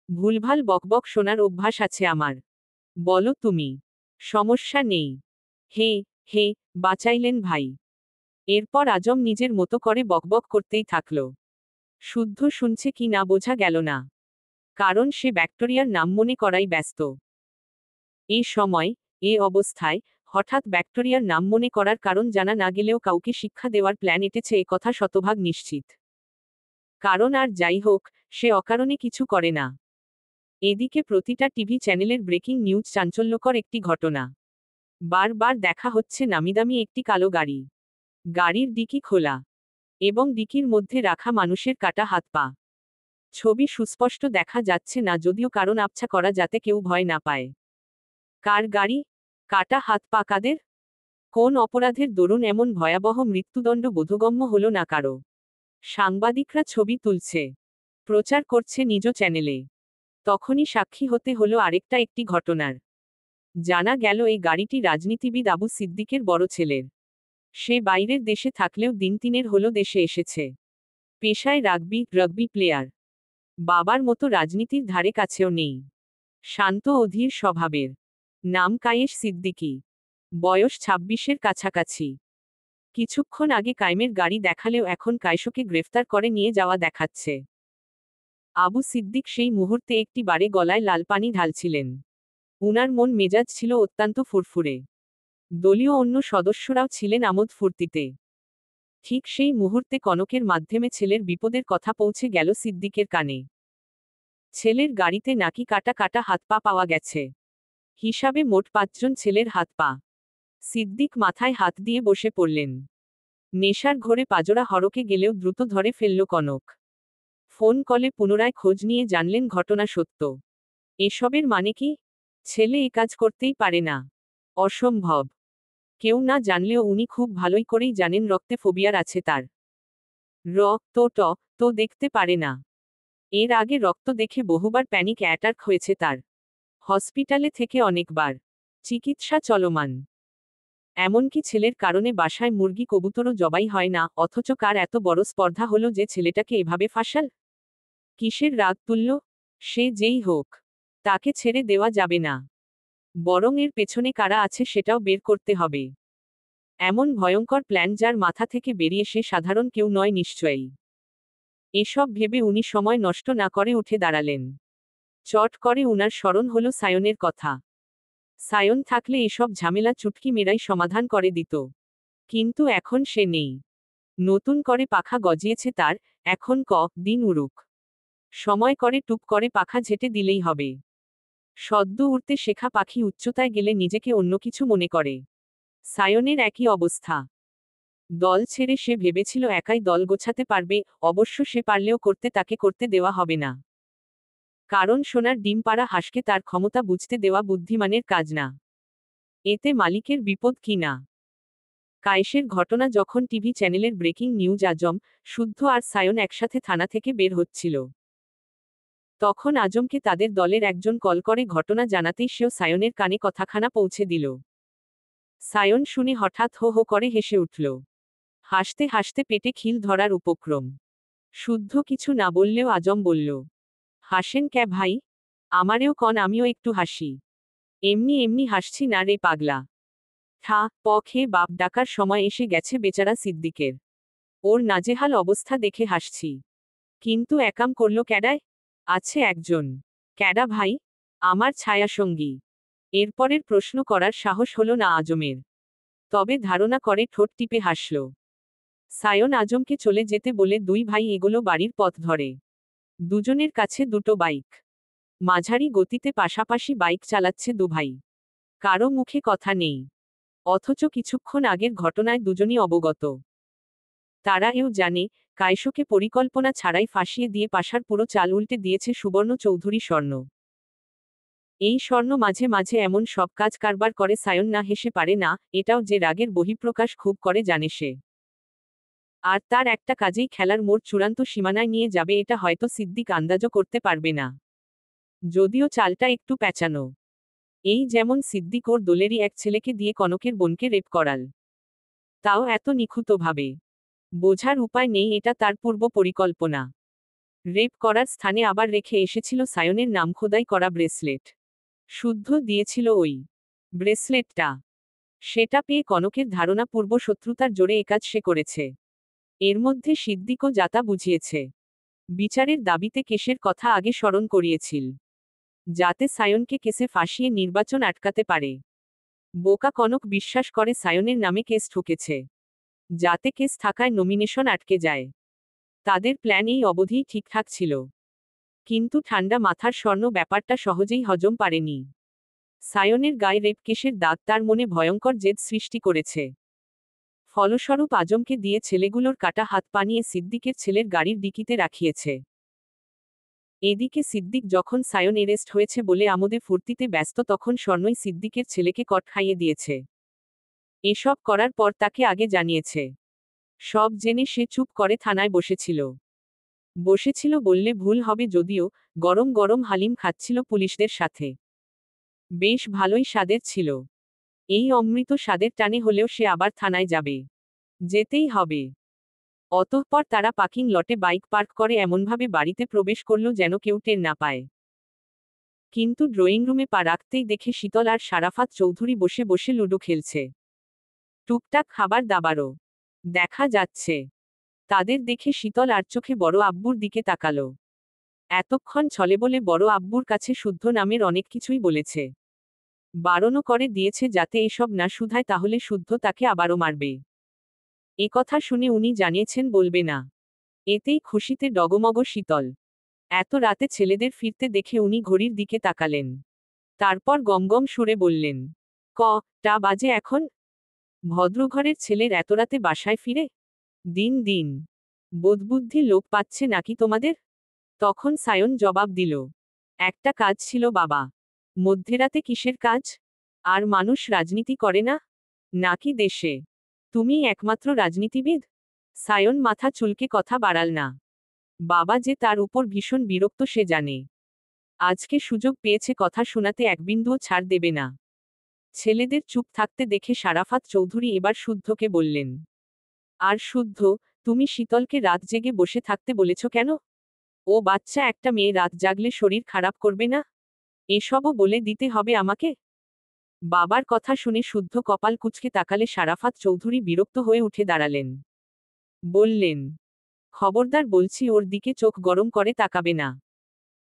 ভুলভাল বকবক শোনার অভ্যাস আছে আমার। বলো তুমি। সমস্যা নেই। হে, হে, বাঁচাইলেন ভাই। এরপর আজম নিজের মতো করে বকবক করতেই থাকল। শুদ্ধ শুনছে কি না বোঝা গেল না। কারণ সে ব্যাকটেরিয়ার নাম মনে করাই ব্যস্ত। এ সময়, এ অবস্থায়, হঠাৎ ব্যাকটেরিয়ার নাম মনে করার কারণ জানা না গেলেও কাউকে শিক্ষা দেওয়ার প্ল্যান এঁটেছে এ কথা শতভাগ নিশ্চিত। কারণ আর যাই হোক, সে অকারণে কিছু করে না। এদিকে প্রতিটা টিভি চ্যানেলের ব্রেকিং নিউজ চাঞ্চল্যকর একটি ঘটনা। বারবার দেখা হচ্ছে নামিদামি একটি কালো গাড়ি। গাড়ির ডিকি খোলা। এবং ডিকির মধ্যে রাখা মানুষের কাটা হাত পা। ছবি সুস্পষ্ট দেখা যাচ্ছে না যদিও কারণ আবছা করা যাতে কেউ ভয় না পায়। কার গাড়ি? কাটা হাত পা কাদের? কোন অপরাধের দরুন এমন ভয়াবহ মৃত্যুদণ্ড বোধগম্য হল না কারো? সাংবাদিকরা ছবি তুলছে। প্রচার করছে নিজ চ্যানেলে। তখনই সাক্ষী হতে হলো আরেকটা একটি ঘটনার। জানা গেল এই গাড়িটি রাজনীতিবিদ আবু সিদ্দিকের বড় ছেলের। সে বাইরের দেশে থাকলেও দিন তিনের হলো দেশে এসেছে। পেশায় রাগবি প্লেয়ার। বাবার মতো রাজনীতির ধারে কাছেও নেই। শান্ত অধীর স্বভাবের। নাম কায়েস সিদ্দিকী। বয়স 26-এর কাছাকাছি। কিছুক্ষণ আগে কায়েমের গাড়ি দেখালেও এখন কায়েসকে গ্রেফতার করে নিয়ে যাওয়া দেখাচ্ছে। আবু সিদ্দিক সেই মুহূর্তে একটি বারে গলায় লাল পানি ঢালছিলেন। উনার মন মেজাজ ছিল অত্যন্ত ফুরফুরে। দলীয় অন্য সদস্যরাও ছিলেন আমোদ ফুর্তিতে। ঠিক সেই মুহূর্তে কনকের মাধ্যমে ছেলের বিপদের কথা পৌঁছে গেল সিদ্দিকের কানে। ছেলের গাড়িতে নাকি কাটা কাটা হাত পা পাওয়া গেছে। হিসাবে মোট 5 জন ছেলের হাত পা। সিদ্দিক মাথায় হাত দিয়ে বসে পড়লেন। নেশার ঘোরে পাজরা হরকে গেলেও দ্রুত ধরে ফেলল কনক। ফোন কলে পুনরায় খোঁজ নিয়ে জানলেন ঘটনা সত্য। এসবের মানে কি? ছেলে এ কাজ করতেই পারে না। অসম্ভব। কেউ না জানলেও উনি খুব ভালোই করেই জানেন রক্তে ফোবিয়ার আছে তার। তো দেখতে পারে না। এর আগে রক্ত দেখে বহুবার প্যানিক অ্যাটাক হয়েছে তার। হসপিটালে থেকে অনেকবার চিকিৎসা চলমান। এমনকি ছেলের কারণে বাসায় মুরগি কবুতরও জবাই হয় না, অথচ কার এত বড় স্পর্ধা হলো যে ছেলেটাকে এভাবে ফাঁসাল? কিসের রাগ তুলল? সে যেই হোক, তাকে ছেড়ে দেওয়া যাবে না। বরং এর পেছনে কারা আছে সেটাও বের করতে হবে। এমন ভয়ঙ্কর প্ল্যান যার মাথা থেকে বেরিয়ে সে সাধারণ কেউ নয় নিশ্চয়ই। এসব ভেবে উনি সময় নষ্ট না করে উঠে দাঁড়ালেন। চট করে উনার স্মরণ হলো সায়নের কথা। সায়ন থাকলে এসব ঝামেলা চুটকি মেরাই সমাধান করে দিত। কিন্তু এখন সে নেই। নতুন করে পাখা গজিয়েছে তার, এখন দিন উড়ুক। সময় করে টুপ করে পাখা ঝেঁটে দিলেই হবে। সদ্য উড়তে শেখা পাখি উচ্চতায় গেলে নিজেকে অন্য কিছু মনে করে। সায়নের একই অবস্থা। দল ছেড়ে সে ভেবেছিল একাই দল গোছাতে পারবে, অবশ্য সে পারলেও তাকে করতে দেওয়া হবে না। কারণ সোনার ডিম পাড়া হাঁসকে তার ক্ষমতা বুঝতে দেওয়া বুদ্ধিমানের কাজ না। এতে মালিকের বিপদ কি না? কায়েসের ঘটনা যখন টিভি চ্যানেলের ব্রেকিং নিউজ আজম, শুদ্ধ আর সায়ন একসাথে থানা থেকে বের হচ্ছিল, তখন আজমকে তাদের দলের একজন কল করে ঘটনা জানাতেই সেও সায়নের কানে কথাখানা পৌঁছে দিল। সায়ন শুনে হঠাৎ হো হো করে হেসে উঠল। হাসতে হাসতে পেটে খিল ধরার উপক্রম। শুদ্ধ কিছু না বললেও আজম বলল, হাসেন ক্যা ভাই? আমারেও কন আমিও একটু হাসি। এমনি এমনি হাসছি না রে পাগলা। খেয়ে বাপ ডাকার সময় এসে গেছে বেচারা সিদ্দিকের। ওর নাজেহাল অবস্থা দেখে হাসছি। কিন্তু একাম করল ক্যাডায়? আছে একজন। ক্যাডা ভাই? আমার ছায়াসঙ্গী। এরপরের প্রশ্ন করার সাহস হলো না আজমের। তবে ধারণা করে ঠোঁট টিপে হাসল। সায়ন আজমকে চলে যেতে বলে দুই ভাই এগোলো বাড়ির পথ ধরে। দুজনের কাছে দুটো বাইক। মাঝারি গতিতে পাশাপাশি বাইক চালাচ্ছে দুভাই। কারো মুখে কথা নেই। অথচ কিছুক্ষণ আগের ঘটনায় দুজনই অবগত। তারা এও জানে, কায়েসকে পরিকল্পনা ছাড়াই ফাঁসিয়ে দিয়ে পাশার পুরো চাল উল্টে দিয়েছে সুবর্ণ চৌধুরী স্বর্ণ। এই স্বর্ণ মাঝে মাঝে এমন সব কাজ কারবার করে সায়ন না হেসে পারে না, এটাও যে রাগের বহিঃপ্রকাশ খুব করে জানে সে। আর তার একটা কাজেই খেলার মোড় চূড়ান্ত সীমানায় নিয়ে যাবে এটা হয়তো সিদ্দিক আন্দাজও করতে পারবে না। যদিও চালটা একটু প্যাঁচানো। এই যেমন সিদ্দিক ওর দলেরই এক ছেলেকে দিয়ে কনকের বোনকে রেপ করাল। তাও এত নিখুঁতভাবে। বোঝার উপায় নেই এটা তার পূর্ব পরিকল্পনা। রেপ করার স্থানে আবার রেখে এসেছিল সায়নের নাম খোদাই করা ব্রেসলেট। শুদ্ধ দিয়েছিল ওই ব্রেসলেটটা। সেটা পেয়ে কনকের ধারণা পূর্ব শত্রুতার জোরে একাজ সে করেছে। এর মধ্যে সিদ্দিকও যাতা বুঝিয়েছে। বিচারের দাবিতে কেসের কথা আগে স্মরণ করিয়েছিল, যাতে সায়নকে কেসে ফাঁসিয়ে নির্বাচন আটকাতে পারে। বোকা কনক বিশ্বাস করে সায়নের নামে কেস ঠুকেছে, যাতে কেস থাকায় নমিনেশন আটকে যায়। তাদের প্ল্যান এই অবধিই ঠিকঠাক ছিল। কিন্তু ঠান্ডা মাথার স্বর্ণ ব্যাপারটা সহজেই হজম পারেনি। সায়নের গায়ে রেপ কেসের দাগ তার মনে ভয়ঙ্কর জেদ সৃষ্টি করেছে। ফলস্বরূপ আজমকে দিয়ে ছেলেগুলোর কাটা হাত পানিয়ে সিদ্দিকের ছেলের গাড়ির ডিকিতে রাখিয়েছে। এদিকে সিদ্দিক যখন সায়ন এরেস্ট হয়েছে বলে আমোদে ফুর্তিতে ব্যস্ত, তখন স্বর্ণই সিদ্দিকের ছেলেকে কট খাইয়ে দিয়েছে। এসব করার পর তাকে আগে জানিয়েছে। সব জেনে সে চুপ করে থানায় বসেছিল বললে ভুল হবে, যদিও গরম গরম হালিম খাচ্ছিল পুলিশদের সাথে। বেশ ভালোই স্বাদের ছিল। এই অমৃত স্বাদের টানে হলেও সে আবার থানায় যাবে। যেতেই হবে। অতঃপর তারা পার্কিং লটে বাইক পার্ক করে এমনভাবে বাড়িতে প্রবেশ করল যেন কেউ টের না পায়। কিন্তু ড্রয়িং রুমে পা রাখতেই দেখে শীতল আর সারাফাত চৌধুরী বসে বসে লুডো খেলছে। টুকটাক খাবার দাবারও দেখা যাচ্ছে। তাদের দেখে শীতল আর চোখে বড় আব্বুর দিকে তাকালো। এতক্ষণ ছলে বলে বড় আব্বুর কাছে শুদ্ধ নামের অনেক কিছুই বলেছে। বারণও করে দিয়েছে যাতে এসব না শুধায়, তাহলে শুদ্ধ তাকে আবারও মারবে। কথা শুনে উনি জানিয়েছেন বলবে না। এতেই খুশিতে ডগমগ শীতল। এত রাতে ছেলেদের ফিরতে দেখে উনি ঘড়ির দিকে তাকালেন। তারপর গমগম সুরে বললেন, টা বাজে এখন? ভদ্রঘরের ছেলের এত রাতে বাসায় ফিরে? দিন বোধবুদ্ধি লোপ পাচ্ছে নাকি তোমাদের? তখন সায়ন জবাব দিল, একটা কাজ ছিল বাবা। মধ্যরাতে কিসের কাজ? আর মানুষ রাজনীতি করে না? নাকি দেশে? তুমি একমাত্র রাজনীতিবিদ? সায়ন মাথা চুলকে কথা বাড়াল না। বাবা যে তার উপর ভীষণ বিরক্ত সে জানে। আজকে সুযোগ পেয়েছে কথা শোনাতে এক বিন্দুও ছাড় দেবে না। ছেলেদের চুপ থাকতে দেখে সারাফাত চৌধুরী এবার শুদ্ধকে বললেন। আর শুদ্ধ, তুমি শীতলকে রাত জেগে বসে থাকতে বলেছ কেন? ও বাচ্চা একটা মেয়ে রাত জাগলে শরীর খারাপ করবে না? এসবও বলে দিতে হবে আমাকে? বাবার কথা শুনে শুদ্ধ কপাল কুঁচকে তাকালে সারাফাত চৌধুরী বিরক্ত হয়ে উঠে দাঁড়ালেন। বললেন, খবরদার বলছি ওর দিকে চোখ গরম করে তাকাবে না।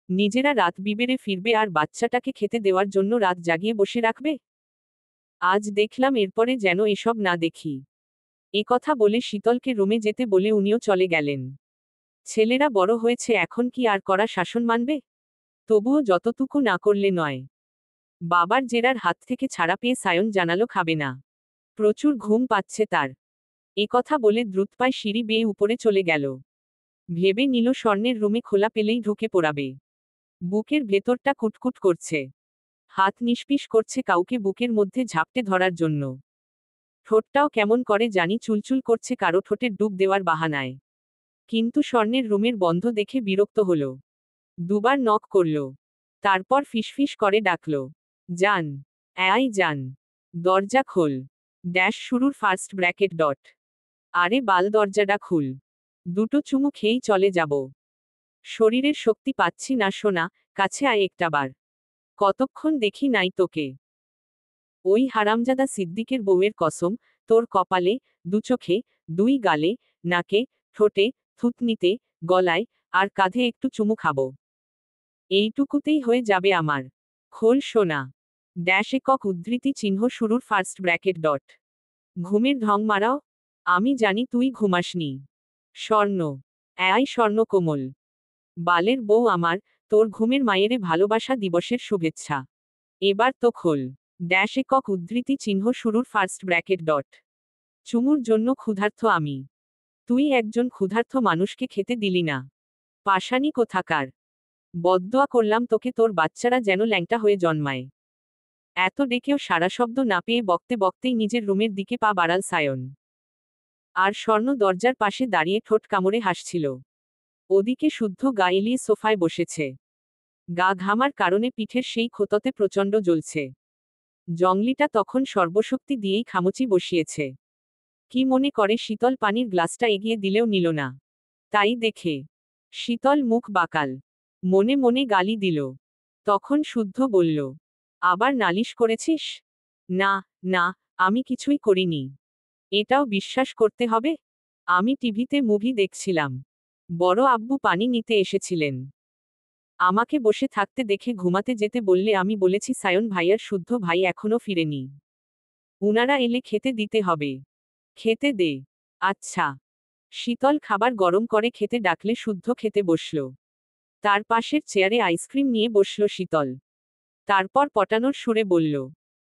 নিজেরা রাত বিবেরে ফিরবে আর বাচ্চাটাকে খেতে দেওয়ার জন্য রাত জাগিয়ে বসে রাখবে। আজ দেখলাম এরপরে যেন এসব না দেখি। এ কথা বলে শীতলকে রুমে যেতে বলে উনিও চলে গেলেন। ছেলেরা বড় হয়েছে, এখন কি আর কড়া শাসন মানবে? তবুও যতটুকু না করলে নয়। বাবার জেরার হাত থেকে ছাড়া পেয়ে সায়ন জানালো খাবে না। প্রচুর ঘুম পাচ্ছে তার। এ কথা বলে দ্রুত পায়ে সিঁড়ি বেয়ে উপরে চলে গেল। ভেবে নিল স্বর্ণের রুমে খোলা পেলেই ঢুকে পড়াবে। বুকের ভেতরটা কুটকুট করছে। হাত নিষ্পিস করছে কাউকে বুকের মধ্যে ঝাপটে ধরার জন্য। ঠোঁটটাও কেমন করে জানি চুলচুল করছে কারো ঠোঁটে ডুব দেওয়ার বাহানায়। কিন্তু স্বর্ণের রুমের বন্ধ দেখে বিরক্ত হলো। দুবার নক করল। তারপর ফিসফিস করে ডাকল, যান, আয় যান, দরজা খোল। ড্যাশ শুরুর ফার্স্ট ব্র্যাকেট ডট। আরে বাল দরজাটা খুল। দুটো চুমু খেয়েই চলে যাব। শরীরের শক্তি পাচ্ছি না সোনা, কাছে আয় একটাবার। কতক্ষণ দেখি নাই তোকে। ওই হারামজাদা সিদ্দিকের বউয়ের কসম, তোর কপালে, দুচোখে, দুই গালে, নাকে, ঠোঁটে, থুতনিতে, গলায়, আর কাঁধে একটু চুমু খাবো। এইটুকুতেই হয়ে যাবে আমার। খোল সোনা। ড্যাশ একক উদ্ধৃতি চিহ্ন শুরুর ফার্স্ট ব্র্যাকেট ডট। ঘুমের ঢং মারাও? আমি জানি তুই ঘুমাসনি। স্বর্ণ। আয় স্বর্ণ কোমল। বালের বউ আমার, তোর ঘুমের মায়েরে ভালোবাসা দিবসের শুভেচ্ছা। এবার তো খোল। ড্যাশ একক উদ্ধৃতি চিহ্ন শুরুর ফার্স্ট ব্র্যাকেট ডট। চুমুর জন্য ক্ষুধার্ত আমি। তুই একজন ক্ষুধার্ত মানুষকে খেতে দিলি না। পাষাণী কোথাকার। বদদোয়া করলাম তোকে তোর বাচ্চারা যেন ল্যাংটা হয়ে জন্মায়। এত ডেকেও সারা শব্দ না পেয়ে বকতে বকতেই নিজের রুমের দিকে পা বাড়াল সায়ন। আর স্বর্ণ দরজার পাশে দাঁড়িয়ে ঠোঁট কামড়ে হাসছিল। ওদিকে শুদ্ধ গা এলিয়ে সোফায় বসেছে। গা ঘামার কারণে পিঠের সেই ক্ষততে প্রচণ্ড জ্বলছে। জংলিটা তখন সর্বশক্তি দিয়েই খামুচি বসিয়েছে। কি মনে করে শীতল পানির গ্লাসটা এগিয়ে দিলেও নিল না। তাই দেখে শীতল মুখ বাঁকাল। মনে মনে গালি দিল। তখন শুদ্ধ বলল, আবার নালিশ করেছিস? না, না, আমি কিছুই করিনি। এটাও বিশ্বাস করতে হবে? আমি টিভিতে মুভি দেখছিলাম। বড় আব্বু পানি নিতে এসেছিলেন। আমাকে বসে থাকতে দেখে ঘুমাতে যেতে বললে আমি বলেছি সায়ন ভাইয়ার শুদ্ধ ভাই এখনো ফিরেনি। উনারা এলে খেতে দিতে হবে। খেতে দে। আচ্ছা। শীতল খাবার গরম করে খেতে ডাকলে শুদ্ধ খেতে বসল। তার পাশের চেয়ারে আইসক্রিম নিয়ে বসল শীতল। তারপর পটানোর সুরে বলল,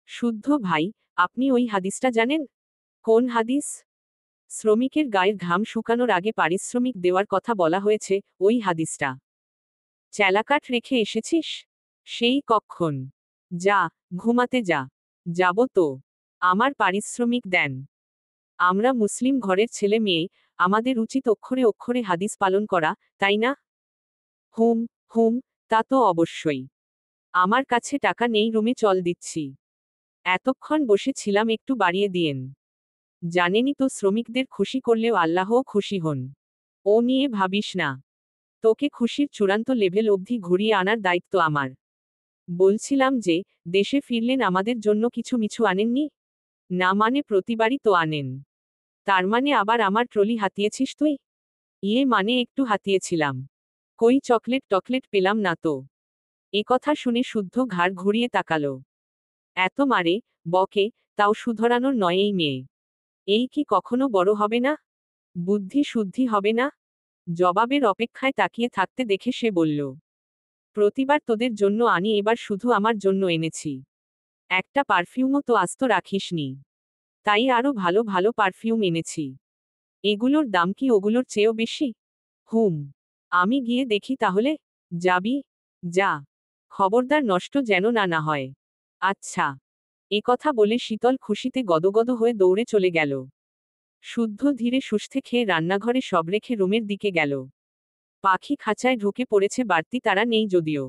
শুদ্ধ ভাই, আপনি ওই হাদিসটা জানেন? কোন হাদিস? শ্রমিকের গায়ের ঘাম শুকানোর আগে পারিশ্রমিক দেওয়ার কথা বলা হয়েছে, ওই হাদিসটা। চেলাকাঠ রেখে এসেছিস? সেই কখন? যা, ঘুমাতে যা। যাব তো। আমার পারিশ্রমিক দেন। আমরা মুসলিম ঘরের ছেলে মেয়ে, আমাদের উচিত অক্ষরে অক্ষরে হাদিস পালন করা, তাই না? হুম, হুম, তা তো অবশ্যই। আমার কাছে টাকা নেই, রুমে চল দিচ্ছি। এতক্ষণ বসেছিলাম, একটু বাড়িয়ে দিয়েন। জানেনই তো শ্রমিকদের খুশি করলেও আল্লাহও খুশি হন। ও নিয়ে ভাবিস না। তোকে খুশির চূড়ান্ত লেভেল অবধি ঘুরিয়ে আনার দায়িত্ব আমার। বলছিলাম যে, দেশে ফিরলেন আমাদের জন্য কিছু মিছু আনেননি? না মানে প্রতিবারই তো আনেন। তার মানে আবার আমার ট্রলি হাতিয়েছিস তুই? ইয়ে মানে একটু হাতিয়েছিলাম। কই চকলেট টকলেট পেলাম না তো। এ কথা শুনে শুদ্ধ ঘাড় ঘুরিয়ে তাকালো। এত মারে, বকে, তাও শুধরানোর নয় এই মেয়ে। এই কি কখনো বড় হবে না? বুদ্ধি শুদ্ধি হবে না? জবাবের অপেক্ষায় তাকিয়ে থাকতে দেখে সে বলল, প্রতিবার তোদের জন্য আনি, এবার শুধু আমার জন্য এনেছি। একটা পারফিউমও তো আস্ত রাখিসনি। তাই আরো ভালো ভালো পারফিউম এনেছি। এগুলোর দাম কি ওগুলোর চেয়েও বেশি? হুম। আমি গিয়ে দেখি তাহলে? যাবি? যা। খবরদার নষ্ট যেন না না হয়। আচ্ছা। এ কথা বলে শীতল খুশিতে গদগদ হয়ে দৌড়ে চলে গেল। শুদ্ধ ধীরে সুস্থে খেয়ে রান্নাঘরে সব রেখে রুমের দিকে গেল। পাখি খাঁচায় ঢুকে পড়েছে, বাড়তি তারা নেই যদিও।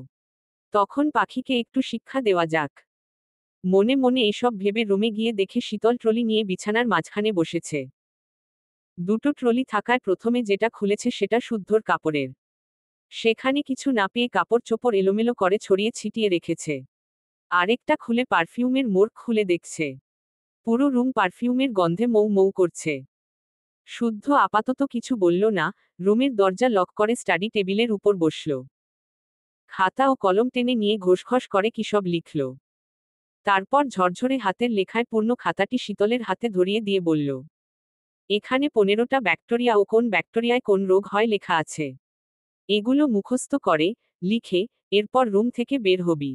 তখন পাখিকে একটু শিক্ষা দেওয়া যাক। মনে মনে এসব ভেবে রুমে গিয়ে দেখে শীতল ট্রলি নিয়ে বিছানার মাঝখানে বসেছে। দুটো ট্রলি থাকায় প্রথমে যেটা খুলেছে সেটা শুদ্ধর কাপড়ের। সেখানে কিছু না পেয়ে কাপড় চোপড় এলোমেলো করে ছড়িয়ে ছিটিয়ে রেখেছে। আরেকটা খুলে পারফিউমের মোড়ক খুলে দেখছে। পুরো রুম পারফিউমের গন্ধে মৌ মৌ করছে। শুদ্ধ আপাতত কিছু বলল না, রুমের দরজা লক করে স্টাডি টেবিলের উপর বসল। খাতা ও কলম টেনে নিয়ে ঘোষঘস করে কি সব লিখল। তারপর ঝরঝরে হাতের লেখায় পূর্ণ খাতাটি শীতলের হাতে ধরিয়ে দিয়ে বলল, এখানে 15টা ব্যাকটেরিয়া ও কোন ব্যাকটেরিয়ায় কোন রোগ হয় লেখা আছে। এগুলো মুখস্থ করে, লিখে, এরপর রুম থেকে বের হবি।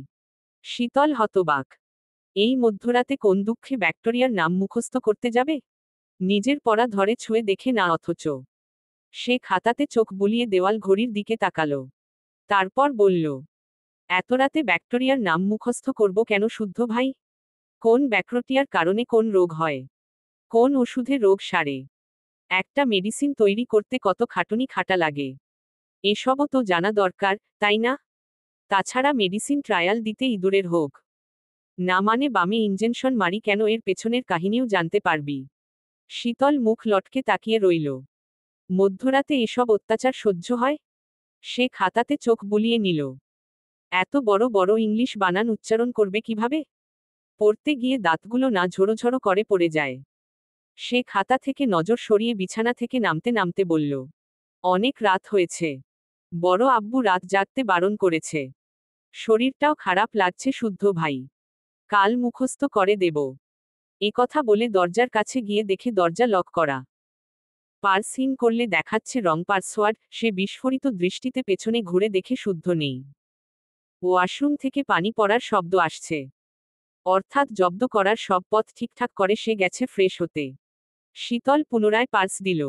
শীতল হতবাক। এই মধ্যরাতে কোন দুঃখে ব্যাকটেরিয়ার নাম মুখস্থ করতে যাবে? নিজের পড়া ধরে ছুঁয়ে দেখে না অথচ। সে খাতাতে চোখ বুলিয়ে দেওয়াল ঘড়ির দিকে তাকালো। তারপর বলল, এত রাতে ব্যাকটেরিয়ার নাম মুখস্থ করব কেন শুদ্ধ ভাই? কোন ব্যাকটেরিয়ার কারণে কোন রোগ হয়? কোন ওষুধে রোগ সারে? একটা মেডিসিন তৈরি করতে কত খাটুনি খাটা লাগে? এসবও তো জানা দরকার, তাই না? তাছাড়া মেডিসিন ট্রায়াল দিতে ইঁদুরের হোক না মানে বামে ইঞ্জেকশন মারি কেন, এর পেছনের কাহিনীও জানতে পারবি। শীতল মুখ লটকে তাকিয়ে রইল। মধ্যরাতে এসব অত্যাচার সহ্য হয়? সে খাতাতে চোখ বুলিয়ে নিল। এত বড় বড় ইংলিশ বানান উচ্চারণ করবে কিভাবে? পড়তে গিয়ে দাঁতগুলো না ঝোড়োঝোড়ো করে পড়ে যায়। সে খাতা থেকে নজর সরিয়ে বিছানা থেকে নামতে নামতে বলল, অনেক রাত হয়েছে। বড় আব্বু রাত জাগতে বারণ করেছে। শরীরটাও খারাপ লাগছে শুদ্ধ ভাই। কাল মুখস্থ করে দেব। এ কথা বলে দরজার কাছে গিয়ে দেখে দরজা লক করা। পার্স ইন করলে দেখাচ্ছে রং পাসওয়ার্ড। সে বিস্ফোরিত দৃষ্টিতে পেছনে ঘুরে দেখে শুদ্ধ নেই। ওয়াশরুম থেকে পানি পড়ার শব্দ আসছে। অর্থাৎ জব্দ করার সব পথ ঠিকঠাক করে সে গেছে ফ্রেশ হতে। শীতল পুনরায় পার্স দিল।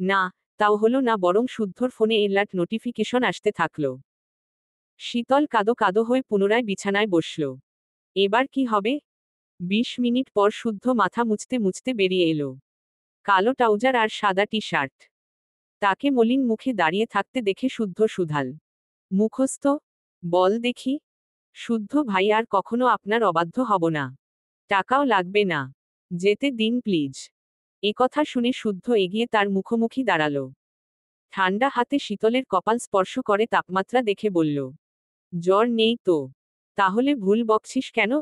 না, তাও হলো না, বরং শুদ্ধর ফোনে এলার্ট নোটিফিকেশন আসতে থাকল। শীতল কাদো কাদো হয়ে পুনরায় বিছানায় বসল। এবার কি হবে? 20 মিনিট পর শুদ্ধ মাথা মুছতে মুছতে বেরিয়ে এলো। কালো ট্রাউজার আর সাদা টি শার্ট। তাকে মলিন মুখে দাঁড়িয়ে থাকতে দেখে শুদ্ধ সুধাল, মুখস্থ বল দেখি। শুদ্ধ ভাই, আর কখনো আপনার অবাধ্য হব না। টাকাও লাগবে না। যেতে দিন প্লিজ। একথা শুনে শুদ্ধ এগিয়ে তার মুখোমুখি দাঁড়ালো। ঠান্ডা হাতে শীতলের কপাল স্পর্শ করে তাপমাত্রা দেখে বলল, জ্বর নেই তো? তাহলে ভুল বকছিস কেন?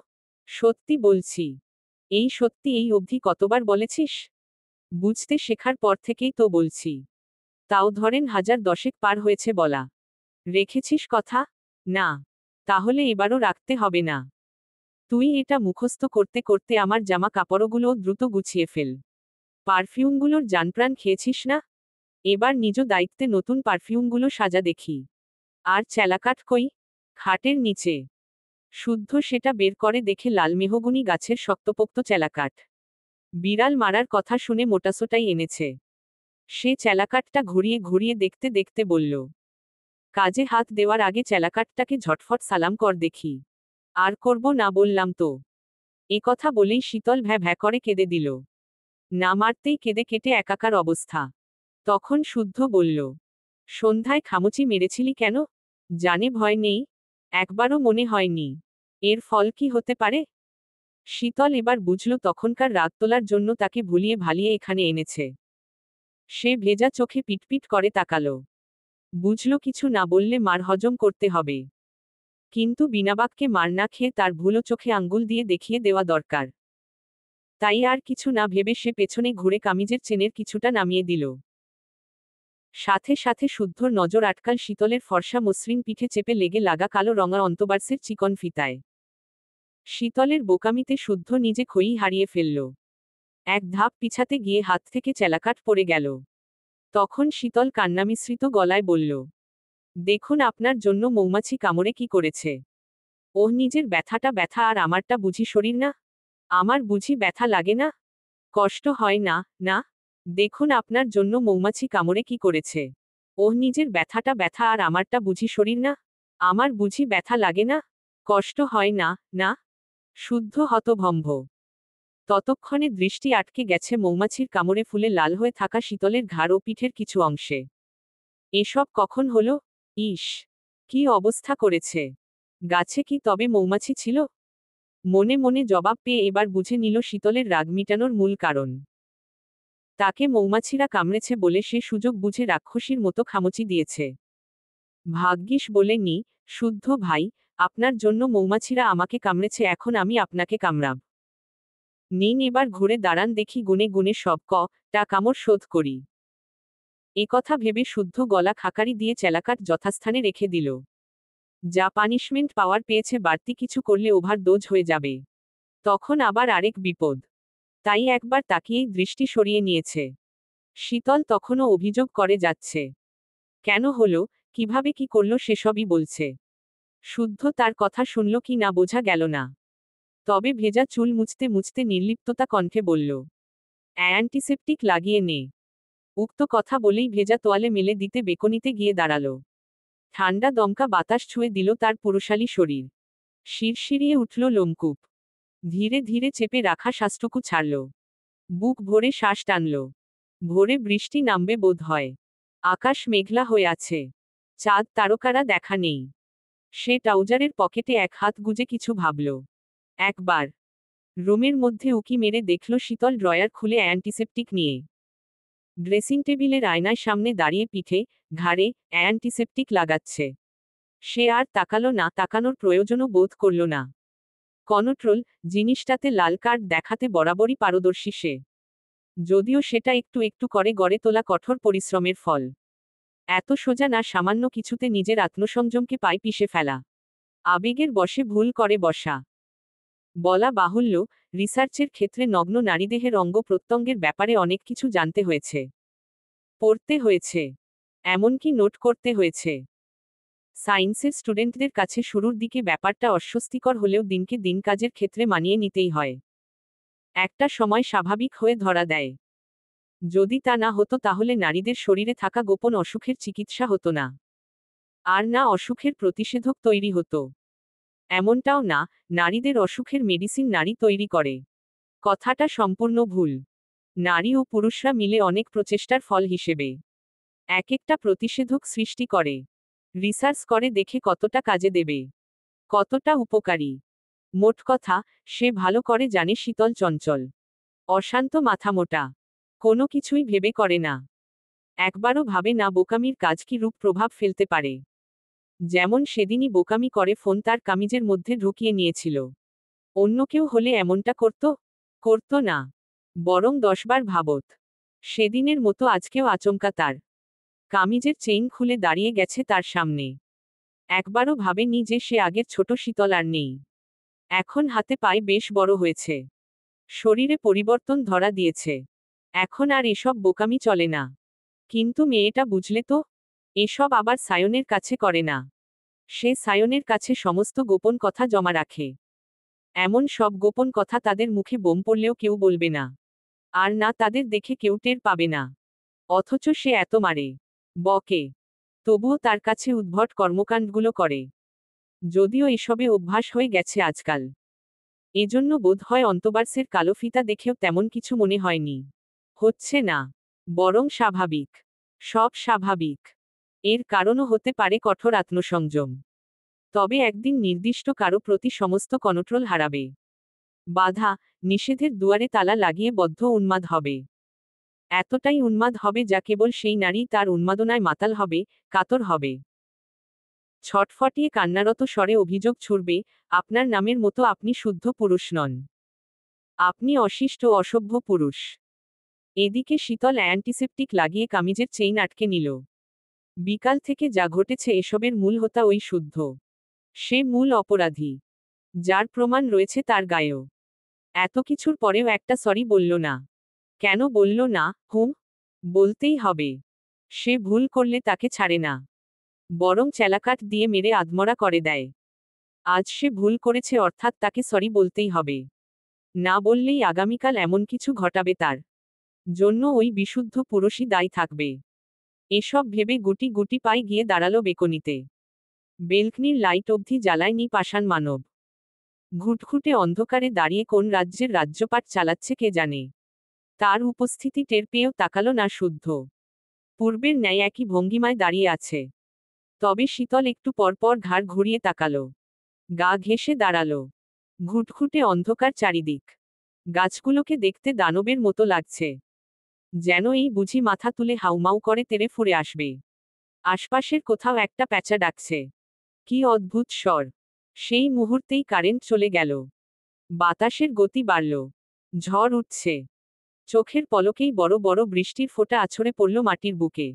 সত্যি বলছি। এই সত্যি এই অবধি কতবার বলেছিস? বুঝতে শেখার পর থেকেই তো বলছি। তাও ধরেন 1010 পার হয়েছে বলা। রেখেছিস কথা? না। তাহলে এবারও রাখতে হবে না। তুই এটা মুখস্থ করতে করতে আমার জামা কাপড়গুলোও দ্রুত গুছিয়ে ফেল। পারফিউমগুলোর জানপ্রাণ খেয়েছিস না? এবার নিজ দায়িত্বে নতুন পারফিউমগুলো সাজা দেখি। আর চেলাকাঠ কই? খাটের নিচে। শুদ্ধ সেটা বের করে দেখে লাল মেহগুনি গাছের শক্তপোক্ত চেলাকাঠ। বিড়াল মারার কথা শুনে মোটাসোটাই এনেছে। সে চেলাকাঠটা ঘুরিয়ে ঘুরিয়ে দেখতে দেখতে বলল, কাজে হাত দেওয়ার আগে চেলাকাঠটাকে ঝটফট সালাম কর দেখি। আর করব না বললাম তো। এ কথা বলেই শীতল ভ্যা ভ্যা করে কেঁদে দিল। না মারতেই কেঁদে কেটে একাকার অবস্থা। তখন শুদ্ধ বলল, সন্ধ্যায় খামুচি মেরেছিলি কেন? জানে ভয় নেই? একবারও মনে হয়নি। এর ফল কি হতে পারে? শীতল এবার বুঝল তখনকার রাগ তোলার জন্য তাকে ভুলিয়ে ভালিয়ে এখানে এনেছে। সে ভেজা চোখে পিটপিট করে তাকালো। বুঝল কিছু না বললে মার হজম করতে হবে। কিন্তু বিনাবাক্যে মার না খেয়ে তার ভুলো চোখে আঙ্গুল দিয়ে দেখিয়ে দেওয়া দরকার। তাই আর কিছু না ভেবে সে পেছনে ঘুরে কামিজের চেনের কিছুটা নামিয়ে দিল। সাথে সাথে শুদ্ধর নজর আটকাল শীতলের ফর্সা মসৃণ পিঠে চেপে লেগে লাগা কালো রঙা অন্তবার্সের চিকন ফিতায়। শীতলের বোকামিতে শুদ্ধ নিজে খই হারিয়ে ফেলল। এক ধাপ পিছাতে গিয়ে হাত থেকে চেলাকাঠ পড়ে গেল। তখন শীতল কান্নামিশ্রিত গলায় বলল, দেখুন আপনার জন্য মৌমাছি কামড়ে কি করেছে। ওহ, নিজের ব্যথাটা ব্যথা আর আমারটা বুঝি শরীর না? আমার বুঝি ব্যথা লাগে না? কষ্ট হয় না? না। দেখুন আপনার জন্য মৌমাছি কামড়ে কি করেছে। ওহ, নিজের ব্যথাটা ব্যথা আর আমারটা বুঝি শরীর না? আমার বুঝি ব্যথা লাগে না? কষ্ট হয় না? না। শুদ্ধ হতভম্ব। ততক্ষণে দৃষ্টি আটকে গেছে মৌমাছির কামড়ে ফুলে লাল হয়ে থাকা শীতলের ঘাড় ও পিঠের কিছু অংশে। এসব কখন হলো? ইস, কি অবস্থা করেছে! গাছে কি তবে মৌমাছি ছিল? মনে মনে জবাব পেয়ে এবার বুঝে নিল শীতলের রাগ মিটানোর মূল কারণ। তাকে মৌমাছিরা কামড়েছে বলে সে সুযোগ বুঝে রাক্ষসীর মতো খামচি দিয়েছে। ভাগ্যিস বলে নি, শুদ্ধ ভাই, আপনার জন্য মৌমাছিরা আমাকে কামড়েছে, এখন আমি আপনাকে কামড়াব। নিন এবার ঘুরে দাঁড়ান দেখি গুনে গুনে সব টা কামড় শোধ করি। একথা ভেবে শুদ্ধ গলা খাকারি দিয়ে চেলাকাঠ যথাস্থানে রেখে দিল। যা পানিশমেন্ট পাওয়ার পেয়েছে, বাড়তি কিছু করলে ওভারডোজ হয়ে যাবে। তখন আবার আরেক বিপদ। তাই একবার তাকিয়েই দৃষ্টি সরিয়ে নিয়েছে। শীতল তখনও অভিযোগ করে যাচ্ছে। কেন হলো, কিভাবে কি করলো সেসবই বলছে। শুদ্ধ তার কথা শুনল কি না বোঝা গেল না। তবে ভেজা চুল মুছতে মুছতে নির্লিপ্ততা কণ্ঠে বলল, অ্যান্টিসেপটিক লাগিয়ে নে। উক্ত কথা বলেই ভেজা তোয়ালে মেলে দিতে বেকনিতে গিয়ে দাঁড়ালো। ঠান্ডা দমকা বাতাস ছুঁয়ে দিল তার পুরুষালী শরীর। শিরশিরিয়ে উঠল লোমকূপ। ধীরে ধীরে চেপে রাখা শ্বাসটুকু ছাড়ল। বুক ভরে শ্বাস টানল। ভোরে বৃষ্টি নামবে বোধ হয়। আকাশ মেঘলা হয়ে আছে। চাঁদ তারকারা দেখা নেই। সে ট্রাউজারের পকেটে এক হাত গুজে কিছু ভাবল। একবার রুমের মধ্যে উকি মেরে দেখল শীতল ড্রয়ার খুলে অ্যান্টিসেপটিক নিয়ে ড্রেসিং টেবিলের আয়নায় সামনে দাঁড়িয়ে পিঠে, ঘাড়ে অ্যান্টিসেপটিক লাগাচ্ছে। সে আর তাকালো না, তাকানোর প্রয়োজনও বোধ করল না। কন্ট্রোল জিনিসটাতে লাল কার্ড দেখাতে বরাবরই পারদর্শী সে। যদিও সেটা একটু একটু করে গড়ে তোলা কঠোর পরিশ্রমের ফল। এত সোজা না, সামান্য কিছুতে নিজের আত্মসংযমকে পায়ে পিষে ফেলা। আবেগের বশে ভুল করে বসা। বলা বাহুল্য, রিসার্চের ক্ষেত্রে নগ্ন নারীদেহের অঙ্গ প্রত্যঙ্গের ব্যাপারে অনেক কিছু জানতে হয়েছে, পড়তে হয়েছে, এমনকি নোট করতে হয়েছে। সায়েন্সের স্টুডেন্টদের কাছে শুরুর দিকে ব্যাপারটা অস্বস্তিকর হলেও দিনকে দিন কাজের ক্ষেত্রে মানিয়ে নিতেই হয়। একটা সময় স্বাভাবিক হয়ে ধরা দেয়। যদি তা না হতো তাহলে নারীদের শরীরে থাকা গোপন অসুখের চিকিৎসা হতো না, আর না অসুখের প্রতিষেধক তৈরি হতো। এমনটাও না, নারীদের অসুখের মেডিসিন নারী তৈরি করে। কথাটা সম্পূর্ণ ভুল। নারী ও পুরুষরা মিলে অনেক প্রচেষ্টার ফল হিসেবে এক একটা প্রতিষেধক সৃষ্টি করে। রিসার্চ করে দেখে কতটা কাজে দেবে, কতটা উপকারী। মোট কথা, সে ভালো করে জানে শীতল চঞ্চল, অশান্ত, মাথামোটা। কোনো কিছুই ভেবে করে না। একবারও ভাবে না বোকামির কাজ কি রূপ প্রভাব ফেলতে পারে। যেমন সেদিনই বোকামি করে ফোন তার কামিজের মধ্যে ঢুকিয়ে নিয়েছিল। অন্য কেউ হলে এমনটা করত না, বরং 10 বার ভাবত। সেদিনের মতো আজকেও আচমকা তার কামিজের চেইন খুলে দাঁড়িয়ে গেছে তার সামনে। একবারও ভাবেনি যে সে আগের ছোট শীতল আর নেই। এখন হাতে পায়ে বেশ বড় হয়েছে, শরীরে পরিবর্তন ধরা দিয়েছে। এখন আর এসব বোকামি চলে না। কিন্তু মেয়েটা বুঝলে তো, এসব আবার সায়নের কাছে করে না। সে সায়নের কাছে সমস্ত গোপন কথা জমা রাখে। এমন সব গোপন কথা তাদের মুখে বোম পড়লেও কেউ বলবে না, আর না তাদের দেখে কেউ টের পাবে না। অথচ সে এত মারে, বকে, তবুও তার কাছে উদ্ভট কর্মকাণ্ডগুলো করে। যদিও এসবে অভ্যাস হয়ে গেছে আজকাল। এজন্য বোধ হয় অন্তবার্সের কালো ফিতা দেখেও তেমন কিছু মনে হয়নি। হচ্ছে না, বরং স্বাভাবিক। সব স্বাভাবিক। এর কারণও হতে পারে কঠোর আত্মসংযম। তবে একদিন নির্দিষ্ট কারো প্রতি সমস্ত কন্ট্রোল হারাবে। বাধা, নিষেধের দুয়ারে তালা লাগিয়ে বদ্ধ উন্মাদ হবে। এতটাই উন্মাদ হবে যা কেবল সেই নারী তার উন্মাদনায় মাতাল হবে, কাতর হবে। ছটফটিয়ে কান্নারত স্বরে অভিযোগ ছুড়বে, আপনার নামের মতো আপনি শুদ্ধ পুরুষ নন। আপনি অশিষ্ট অসভ্য পুরুষ। এদিকে শীতল অ্যান্টিসেপটিক লাগিয়ে কামিজের চেইন আটকে নিল। বিকাল থেকে যা ঘটেছে এসবের মূল হোতা ওই শুদ্ধ। সে মূল অপরাধী, যার প্রমাণ রয়েছে তার গায়েও। এত কিছুর পরেও একটা সরি বলল না। কেন বলল না? বলতেই হবে। সে ভুল করলে তাকে ছাড়ে না, বরং চেলাকাঠ দিয়ে মেরে আধমরা করে দেয়। আজ সে ভুল করেছে, অর্থাৎ তাকে সরি বলতেই হবে। না বললেই আগামীকাল এমন কিছু ঘটাবে তার জন্য ওই বিশুদ্ধ পুরুষই দায়ী থাকবে। এসব ভেবে গুটি গুটি পায়ে গিয়ে দাঁড়ালো বেকনিতে। বেলকনির লাইট অবধি জ্বালায়নি পাষাণ মানব। ঘুটঘুটে অন্ধকারে দাঁড়িয়ে কোন রাজ্যের রাজ্যপাট চালাচ্ছে কে জানে। তার উপস্থিতি টের পেয়েও তাকালো না শুদ্ধ। পূর্বের ন্যায় একই ভঙ্গিমায় দাঁড়িয়ে আছে। তবে শীতল একটু পরপর ঘাড় ঘুরিয়ে তাকালো। গা ঘেঁষে দাঁড়ালো। ঘুটঘুটে অন্ধকার চারিদিক। গাছগুলোকে দেখতে দানবের মতো লাগছে। যেন এই বুঝি মাথা তুলে হাউমাউ করে তেড়ে ফুরে আসবে। আশপাশের কোথাও একটা প্যাঁচা ডাকছে। কি অদ্ভুত স্বর। সেই মুহূর্তেই কারেন্ট চলে গেল। বাতাসের গতি বাড়ল। ঝড় উঠছে। চোখের পলকেই বড় বড় বৃষ্টির ফোঁটা আছড়ে পড়ল মাটির বুকে।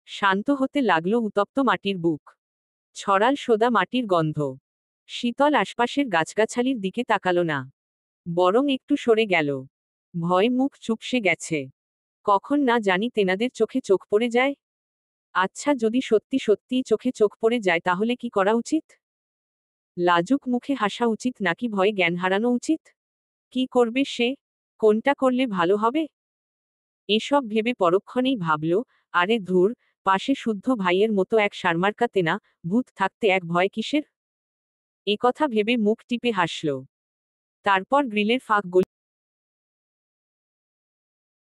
শান্ত হতে লাগলো উত্তপ্ত মাটির বুক। ছড়াল সোদা মাটির গন্ধ। শীতল আশপাশের গাছগাছালির দিকে তাকালো না। বরং একটু সরে গেল। ভয় মুখ চুপসে গেছে। কখন না জানি তেনাদের চোখে চোখ পড়ে যায়। আচ্ছা, যদি সত্যি সত্যিই চোখে চোখ পড়ে যায় তাহলে কি করা উচিত? লাজুক মুখে হাসা উচিত নাকি ভয়ে জ্ঞান হারানো উচিত? কি করবে সে? কোনটা করলে ভালো হবে? এসব ভেবে পরক্ষণেই ভাবল, আরে ধুর, পাশে শুদ্ধ ভাইয়ের মতো এক সারমার্কা তেনা ভূত থাকতে এক ভয় কিসের? একথা ভেবে মুখ টিপে হাসল। তারপর গ্রিলের ফাঁক